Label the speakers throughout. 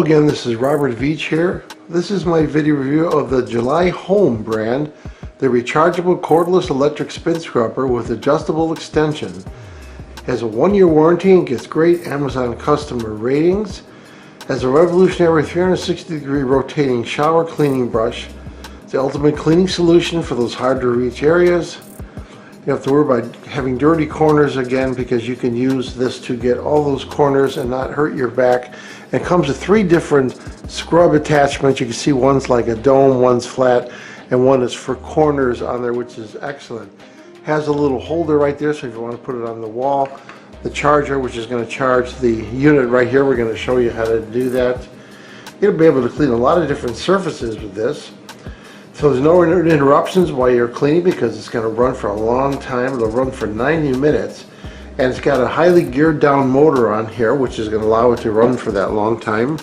Speaker 1: Hello again, this is Robert Veach here. This is my video review of the July Home brand, the Rechargeable Cordless Electric Spin Scrubber with adjustable extension. Has a 1-year warranty and gets great Amazon customer ratings. Has a revolutionary 360-degree rotating shower cleaning brush. It's the ultimate cleaning solution for those hard to reach areas. You don't have to worry about having dirty corners again, because you can use this to get all those corners and not hurt your back. It comes with 3 different scrub attachments. You can see one's like a dome, one's flat, and one is for corners on there, which is excellent. Has a little holder right there, so if you want to put it on the wall. The charger, which is going to charge the unit right here. We're going to show you how to do that. You'll be able to clean a lot of different surfaces with this. So there's no interruptions while you're cleaning, because it's going to run for a long time. It'll run for 90 minutes. And it's got a highly geared down motor on here, which is going to allow it to run for that long time.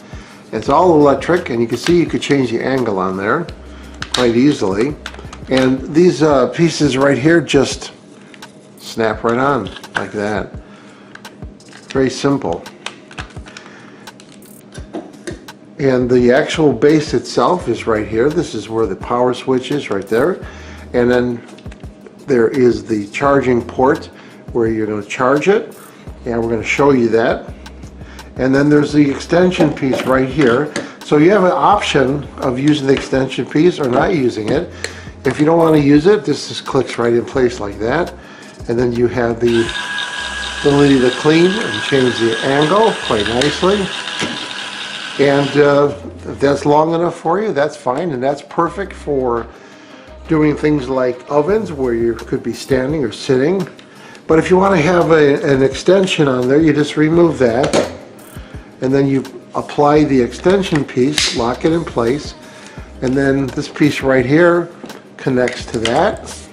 Speaker 1: It's all electric, and you can see you could change the angle on there quite easily. And these pieces right here just snap right on like that. Very simple. And the actual base itself is right here. This is where the power switch is, right there. And then there is the charging port where you're going to charge it, and we're going to show you that. And then there's the extension piece right here. So you have an option of using the extension piece or not using it. If you don't want to use it, this just clicks right in place like that. And then you have the ability to clean and change the angle quite nicely. And if that's long enough for you, that's fine, and that's perfect for doing things like ovens where you could be standing or sitting. But if you want to have an extension on there, you just remove that, and then you apply the extension piece, lock it in place, and then this piece right here connects to that,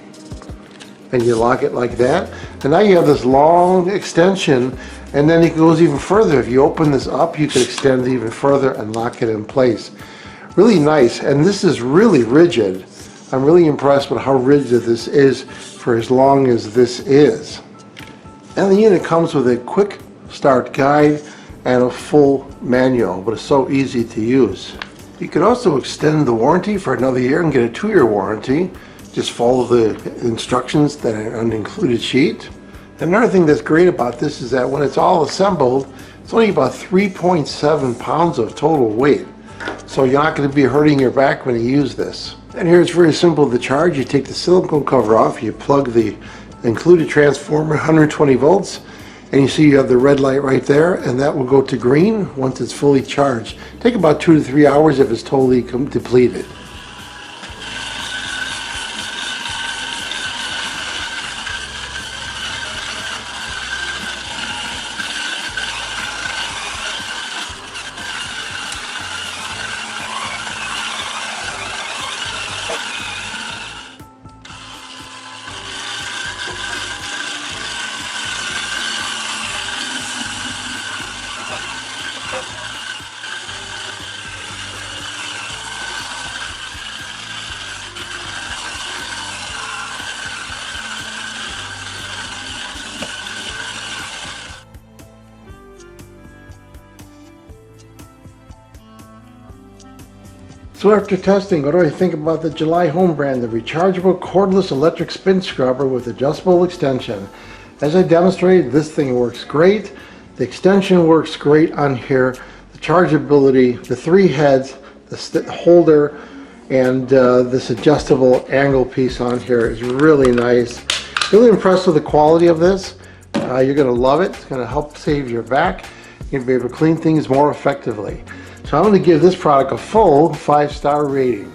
Speaker 1: and you lock it like that. And now you have this long extension, and then it goes even further. If you open this up, you can extend it even further and lock it in place. Really nice, and this is really rigid. I'm really impressed with how rigid this is for as long as this is. And the unit comes with a quick start guide and a full manual, but it's so easy to use. You could also extend the warranty for another year and get a 2-year warranty. Just follow the instructions that are on the included sheet. Another thing that's great about this is that when it's all assembled, it's only about 3.7 pounds of total weight. So you're not going to be hurting your back when you use this. And here it's very simple to charge. You take the silicone cover off, you plug the included transformer, 120 volts, and you see you have the red light right there, and that will go to green once it's fully charged. Take about 2 to 3 hours if it's totally depleted. So after testing, what do I think about the July Home brand, the Rechargeable Cordless Electric Spin Scrubber with adjustable extension? As I demonstrated, this thing works great. The extension works great on here. The chargeability, the 3 heads, the holder, and this adjustable angle piece on here is really nice. Really impressed with the quality of this. You're going to love it. It's going to help save your back. You're going to be able to clean things more effectively. So I'm going to give this product a full 5-star rating.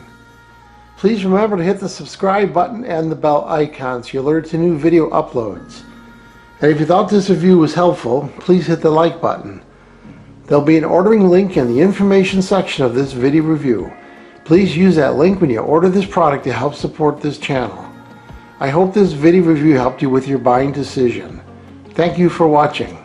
Speaker 1: Please remember to hit the subscribe button and the bell icon so you're alerted to new video uploads. And if you thought this review was helpful, please hit the like button. There'll be an ordering link in the information section of this video review. Please use that link when you order this product to help support this channel. I hope this video review helped you with your buying decision. Thank you for watching.